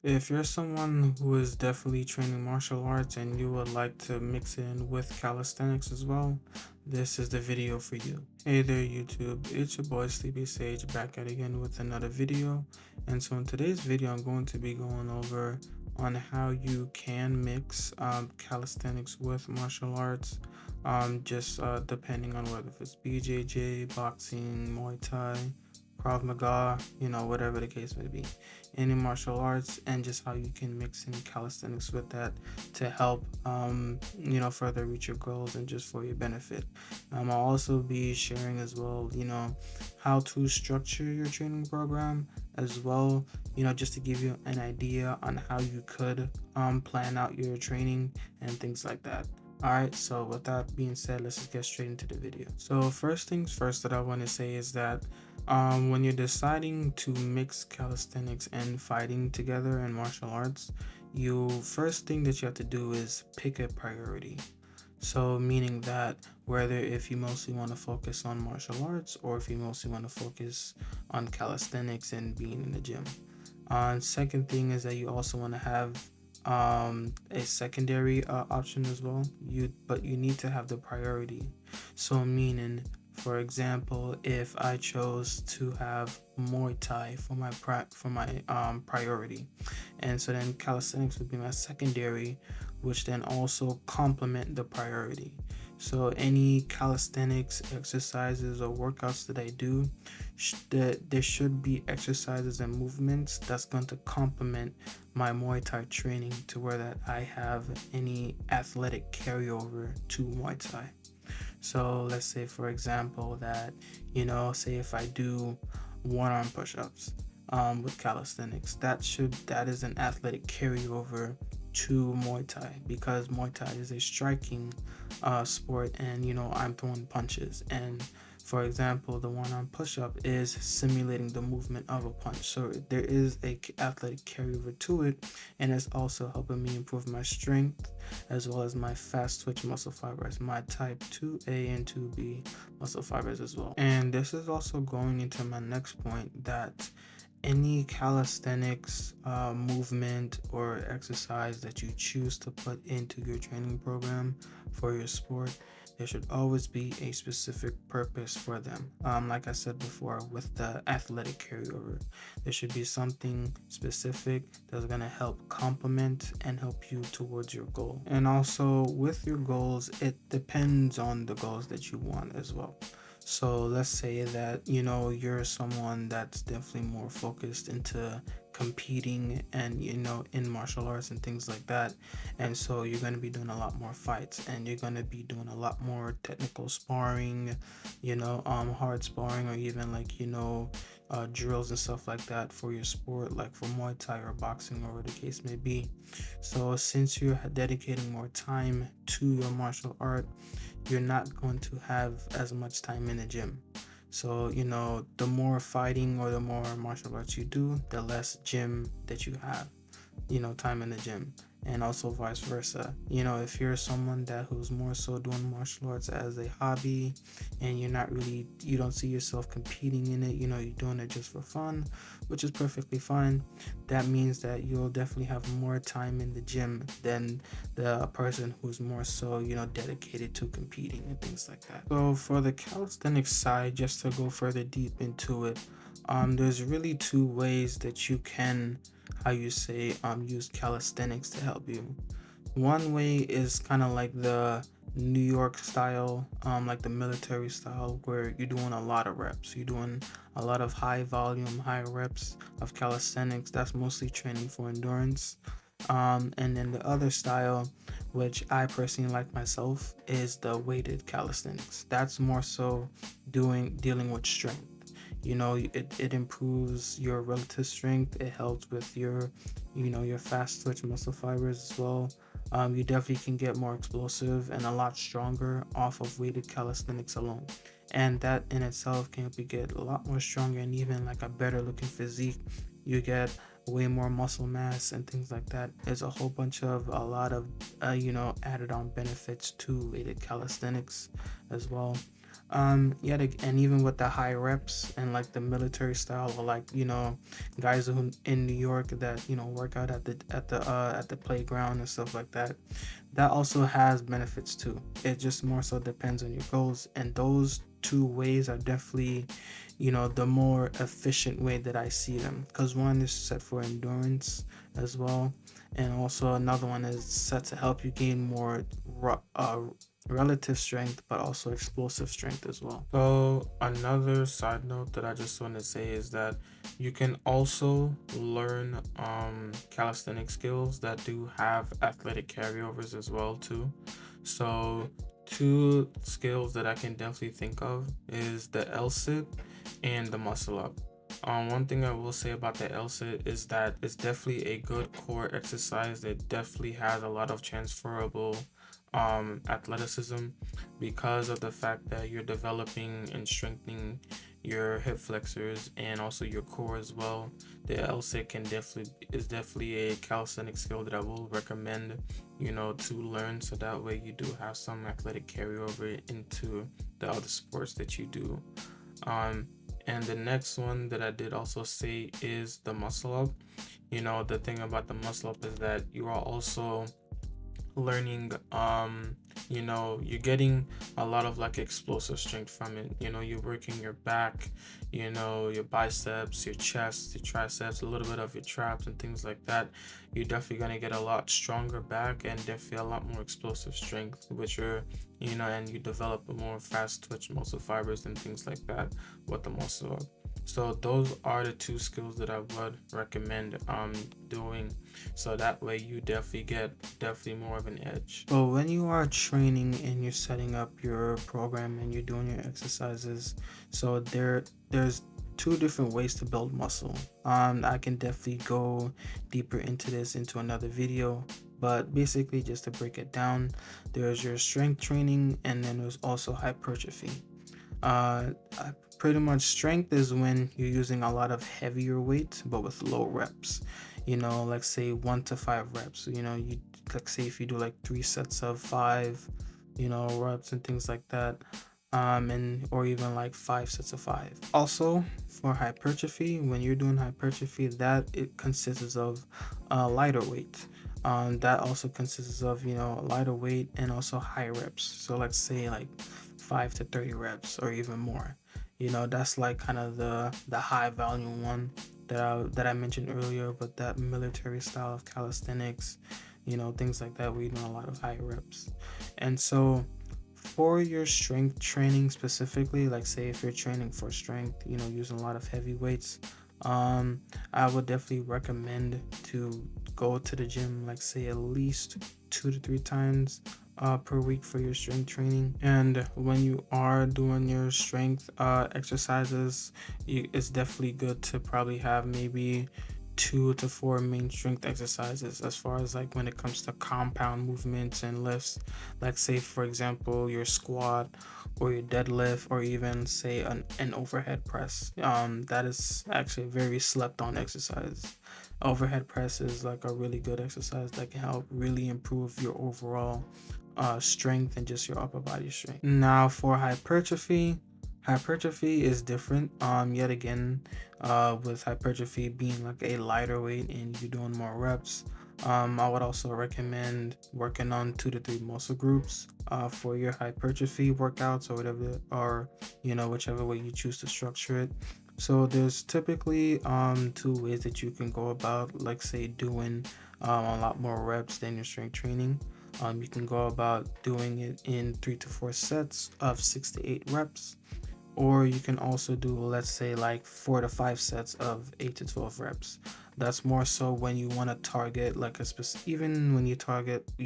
If you're someone who is definitely training martial arts and you would like to mix it in with calisthenics as well, this is the video for you. Hey there YouTube, it's your boy Sleepy Sage back at again with another video. And so in today's video, I'm going to be going over on how you can mix calisthenics with martial arts, just depending on whether it's BJJ, boxing, Muay Thai, Krav Maga, whatever the case may be, any martial arts, and just how you can mix in calisthenics with that to help, further reach your goals and just for your benefit. I'll also be sharing as well, how to structure your training program as well, just to give you an idea on how you could plan out your training and things like that. Alright, so with that being said, let's just get straight into the video. So first things first that I want to say is that when you're deciding to mix calisthenics and fighting together in martial arts, you first thing that you have to do is pick a priority. So meaning that whether if you mostly want to focus on martial arts or if you mostly want to focus on calisthenics and being in the gym. Second thing is that you also want to have a secondary option as well. But you need to have the priority. So meaning, for example, if I chose to have Muay Thai for my priority, and so then calisthenics would be my secondary, which then also complement the priority. So any calisthenics exercises or workouts that I do, that there should be exercises and movements that's going to complement my Muay Thai training to where that I have any athletic carryover to Muay Thai. So let's say, for example, that, say if I do one arm push-ups with calisthenics, that is an athletic carryover to Muay Thai, because Muay Thai is a striking sport, and I'm throwing punches. And for example, the one arm push up is simulating the movement of a punch, so there is a athletic carryover to it, and it's also helping me improve my strength as well as my fast twitch muscle fibers, my type 2A and 2B muscle fibers as well. And this is also going into my next point, that any calisthenics movement or exercise that you choose to put into your training program for your sport, there should always be a specific purpose for them. Like I said before, with the athletic carryover, there should be something specific that's going to help complement and help you towards your goal. And also with your goals, it depends on the goals that you want as well. So let's say that you're someone that's definitely more focused into competing and in martial arts and things like that, and so you're going to be doing a lot more fights and you're going to be doing a lot more technical sparring, hard sparring, or even like drills and stuff like that for your sport, like for Muay Thai or boxing or whatever the case may be. So since you're dedicating more time to your martial art, you're not going to have as much time in the gym. So, the more fighting or the more martial arts you do, the less gym that you have, time in the gym. And also vice versa. If you're someone who's more so doing martial arts as a hobby and you don't see yourself competing in it, you're doing it just for fun, which is perfectly fine. That means that you'll definitely have more time in the gym than the person who's more so, dedicated to competing and things like that. So for the calisthenics side, just to go further deep into it, there's really two ways that you can, use calisthenics to help you. One way is kind of like the New York style, like the military style, where you're doing a lot of reps. You're doing a lot of high volume, high reps of calisthenics. That's mostly training for endurance. And then the other style, which I personally like myself, is the weighted calisthenics. That's more so dealing with strength. It improves your relative strength. It helps with your fast twitch muscle fibers as well. You definitely can get more explosive and a lot stronger off of weighted calisthenics alone, and that in itself can help you get a lot more stronger and even like a better looking physique. You get way more muscle mass and things like that. There's a lot of added on benefits to weighted calisthenics as well. And even with the high reps and like the military style, or like, guys who in New York that work out at the playground and stuff like that, that also has benefits too. It just more so depends on your goals, and those two ways are definitely the more efficient way that I see them, because one is set for endurance as well, and also another one is set to help you gain more relative strength, but also explosive strength as well. So another side note that I just want to say is that you can also learn calisthenic skills that do have athletic carryovers as well too. So two skills that I can definitely think of is the L-sit and the muscle up. One thing I will say about the L-sit is that it's definitely a good core exercise that definitely has a lot of transferable athleticism, because of the fact that you're developing and strengthening your hip flexors and also your core as well. The L-sit is definitely a calisthenic skill that I will recommend to learn, so that way you do have some athletic carryover into the other sports that you do. And the next one that I did also say is the muscle up. The thing about the muscle up is that you are also learning, you're getting a lot of like explosive strength from it. You're working your back, your biceps, your chest, your triceps, a little bit of your traps and things like that. You're definitely going to get a lot stronger back and definitely a lot more explosive strength, which are and you develop a more fast twitch muscle fibers and things like that with the muscle up. So those are the two skills that I would recommend doing, so that way you definitely more of an edge. So when you are training and you're setting up your program and you're doing your exercises, so there's two different ways to build muscle. I can definitely go deeper into this into another video, but basically just to break it down, there's your strength training and then there's also hypertrophy. uh Pretty much strength is when you're using a lot of heavier weight but with low reps, like say 1 to 5 reps. You like say if you do like 3 sets of 5 reps and things like that, and or even like 5 sets of 5. Also for hypertrophy, when you're doing hypertrophy, that it consists of lighter weight. That also consists of lighter weight and also high reps. So let's say like 5 to 30 reps or even more. That's like kind of the high volume one that I mentioned earlier, but that military style of calisthenics, things like that, we do a lot of high reps. And so for your strength training specifically, like say if you're training for strength, using a lot of heavy weights, I would definitely recommend to go to the gym, like say at least 2 to 3 times per week for your strength training. And when you are doing your strength exercises, it's definitely good to probably have maybe 2 to 4 main strength exercises, as far as like when it comes to compound movements and lifts, like say for example your squat or your deadlift, or even say an overhead press. That is actually a very slept on exercise. Overhead press is like a really good exercise that can help really improve your overall strength and just your upper body strength. Now for hypertrophy is different. Yet again, with hypertrophy being like a lighter weight and you're doing more reps, I would also recommend working on 2 to 3 muscle groups for your hypertrophy workouts, or whatever, or whichever way you choose to structure it. So there's typically 2 ways that you can go about, like say doing a lot more reps than your strength training. You can go about doing it in 3 to 4 sets of 6 to 8 reps, or you can also do, let's say, like 4 to 5 sets of 8 to 12 reps. That's more so when you want to target like a specific, even when you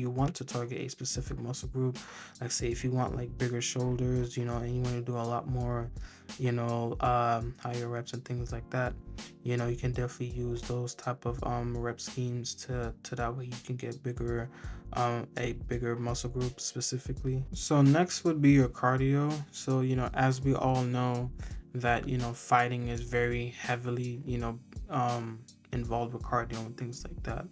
want to target a specific muscle group, like say if you want like bigger shoulders, and you want to do a lot more, higher reps and things like that. You can definitely use those type of rep schemes to that way you can get bigger, a bigger muscle group specifically. So next would be your cardio. So as we all know that fighting is very heavily involved with cardio and things like that.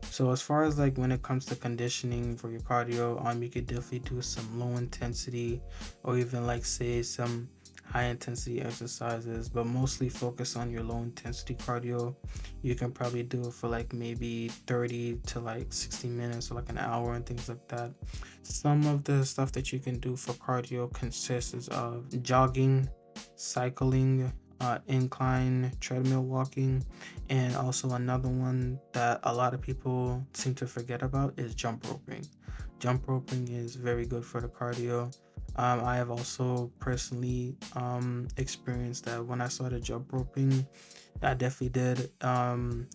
So as far as like when it comes to conditioning for your cardio, you could definitely do some low intensity or even like say some high intensity exercises, but mostly focus on your low intensity cardio. You can probably do it for like maybe 30 to like 60 minutes or like an hour and things like that. Some of the stuff that you can do for cardio consists of jogging, cycling, incline treadmill walking, and also another one that a lot of people seem to forget about is jump roping. Jump roping is very good for the cardio. I have also personally experienced that when I started jump roping. I definitely did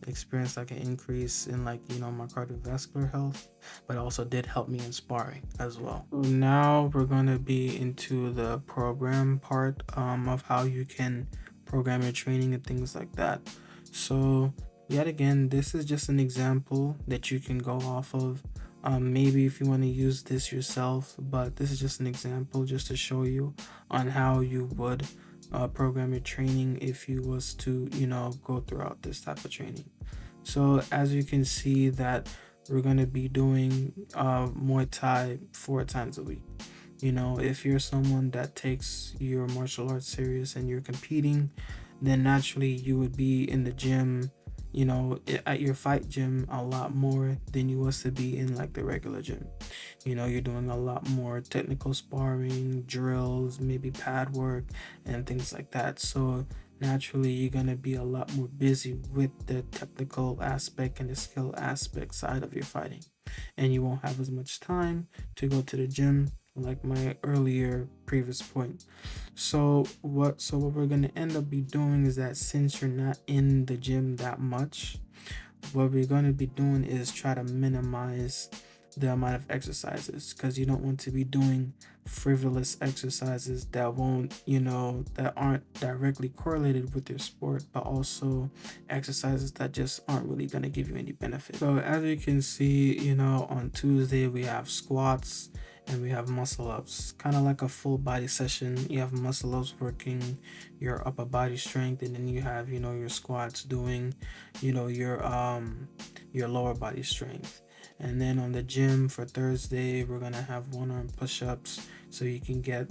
experience like an increase in like my cardiovascular health, but also did help me in sparring as well. So now we're gonna be into the program part of how you can program your training and things like that. So yet again, this is just an example that you can go off of. Maybe if you want to use this yourself, but this is just an example just to show you on how you would program your training if you was to go throughout this type of training. So as you can see that we're going to be doing Muay Thai 4 times a week. If you're someone that takes your martial arts serious and you're competing, then naturally you would be in the gym, at your fight gym a lot more than you was to be in like the regular gym. You're doing a lot more technical sparring, drills, maybe pad work, and things like that. So naturally, you're going to be a lot more busy with the technical aspect and the skill aspect side of your fighting. And you won't have as much time to go to the gym, like my earlier previous point. So what we're going to end up be doing is that since you're not in the gym that much, what we're going to be doing is try to minimize the amount of exercises, because you don't want to be doing frivolous exercises that won't that aren't directly correlated with your sport, but also exercises that just aren't really going to give you any benefit. So as you can see, on Tuesday we have squats and we have muscle ups, kind of like a full body session. You have muscle ups working your upper body strength, and then you have your squats doing your lower body strength. And then on the gym for Thursday, we're gonna have one arm push-ups, so you can get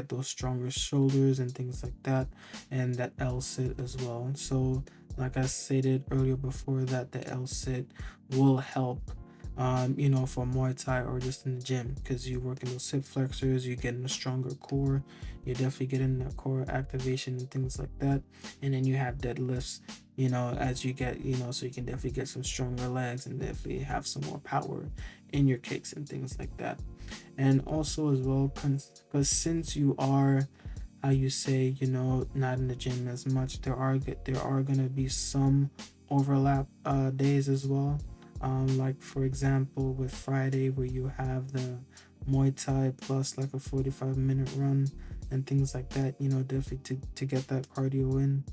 those stronger shoulders and things like that, and that L sit as well. So like I stated earlier before, that the L sit will help for Muay Thai or just in the gym, because you working those hip flexors, you're getting a stronger core, you're definitely getting that core activation and things like that. And then you have deadlifts, as you get, so you can definitely get some stronger legs and definitely have some more power in your kicks and things like that. And also as well, because since you are, how you say, not in the gym as much, there are gonna be some overlap days as well. Like for example, with Friday, where you have the Muay Thai plus like a 45-minute run and things like that, definitely to get that cardio in.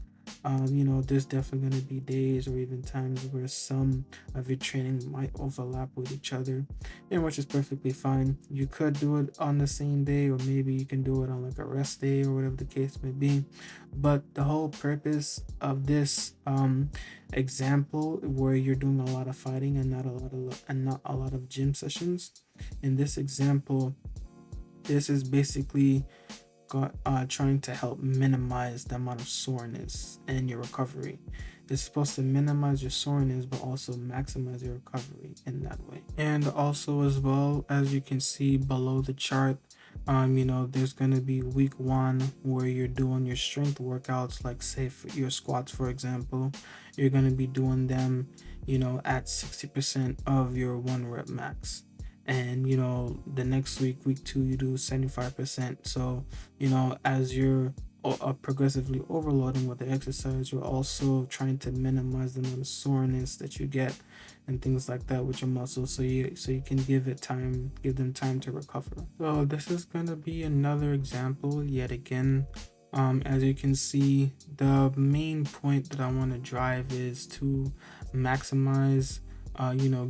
There's definitely going to be days or even times where some of your training might overlap with each other, and which is perfectly fine. You could do it on the same day, or maybe you can do it on like a rest day or whatever the case may be. But the whole purpose of this example, where you're doing a lot of fighting and not a lot of gym sessions, in this example, this is basically trying to help minimize the amount of soreness and your recovery. It's supposed to minimize your soreness, but also maximize your recovery in that way. And also, as well, as you can see below the chart, there's gonna be week 1 where you're doing your strength workouts, like say for your squats, for example, you're gonna be doing them, at 60% of your 1 rep max. And the next week 2, you do 75%. So as you're progressively overloading with the exercise, you're also trying to minimize the amount of soreness that you get and things like that with your muscles, so you can give them time to recover. So this is going to be another example yet again. As you can see, the main point that I want to drive is to maximize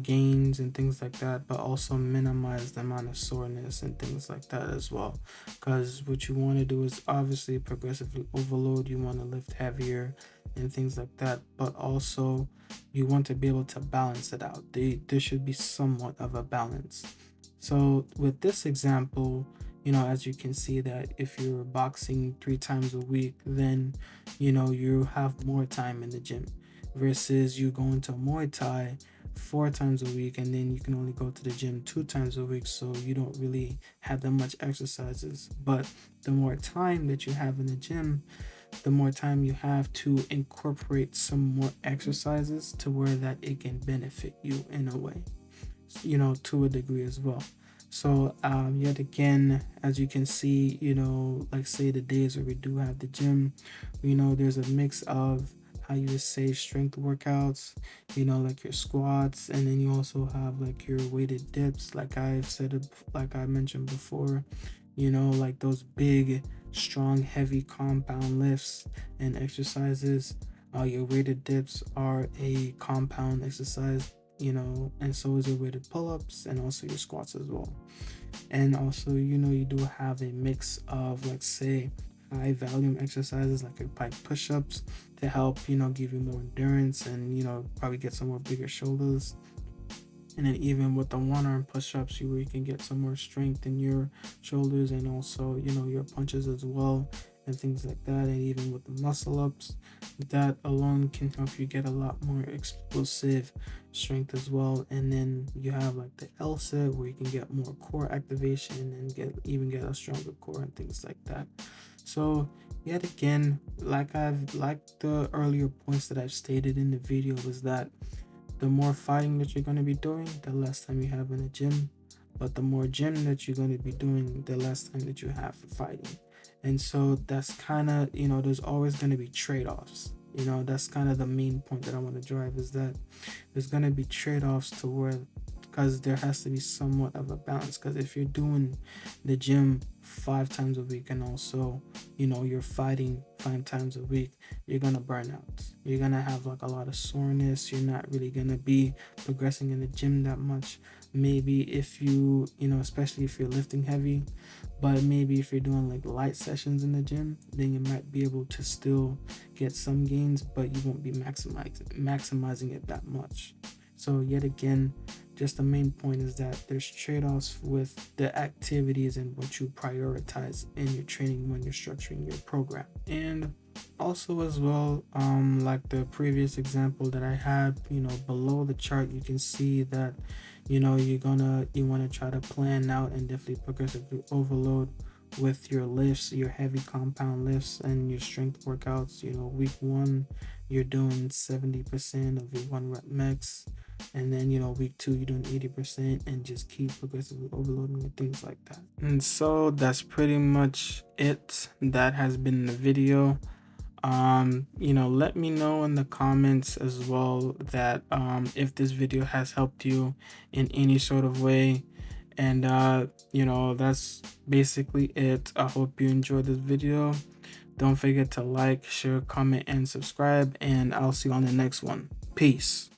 gains and things like that, but also minimize the amount of soreness and things like that as well. Because what you want to do is obviously progressively overload. You want to lift heavier and things like that, but also you want to be able to balance it out. There should be somewhat of a balance. So with this example, as you can see that if you're boxing 3 times a week, then you have more time in the gym versus you going to Muay Thai 4 times a week, and then you can only go to the gym 2 times a week, so you don't really have that much exercises. But the more time that you have in the gym, the more time you have to incorporate some more exercises to where that it can benefit you in a way, to a degree as well. So yet again, as you can see, like say the days where we do have the gym, there's a mix of how you would say strength workouts, like your squats, and then you also have like your weighted dips, like I've said it, like I mentioned before, like those big, strong, heavy compound lifts and exercises. Your weighted dips are a compound exercise, and so is your weighted pull-ups and also your squats as well. And also, you do have a mix of, like say, high volume exercises like your pike push-ups to help, give you more endurance and, probably get some more bigger shoulders. And then even with the one arm push-ups, where you can get some more strength in your shoulders and also, your punches as well and things like that. And even with the muscle ups, that alone can help you get a lot more explosive strength as well. And then you have like the L set where you can get more core activation and get a stronger core and things like that. So yet again, like the earlier points that I've stated in the video, was that the more fighting that you're going to be doing, the less time you have in the gym. But the more gym that you're going to be doing, the less time that you have for fighting. And so that's kind of, there's always going to be trade-offs. That's kind of the main point that I want to drive, is that there's going to be trade-offs to where, because there has to be somewhat of a balance. Because if you're doing the gym 5 times a week and also, you're fighting 5 times a week, you're gonna burn out. You're gonna have like a lot of soreness. You're not really gonna be progressing in the gym that much. Maybe if you, especially if you're lifting heavy, but maybe if you're doing like light sessions in the gym, then you might be able to still get some gains, but you won't be maximizing it that much. So yet again, just the main point is that there's trade-offs with the activities and what you prioritize in your training when you're structuring your program. And also as well, like the previous example that I had, below the chart, you can see that, you want to try to plan out and definitely progressively overload with your lifts, your heavy compound lifts and your strength workouts. Week 1, you're doing 70% of your 1 rep max, and then week 2 you're doing 80%, and just keep progressively overloading and things like that. And so that's pretty much it. That has been the video. Let me know in the comments as well that if this video has helped you in any sort of way. And that's basically it. I hope you enjoyed this video. Don't forget to like, share, comment, and subscribe, and I'll see you on the next one. Peace.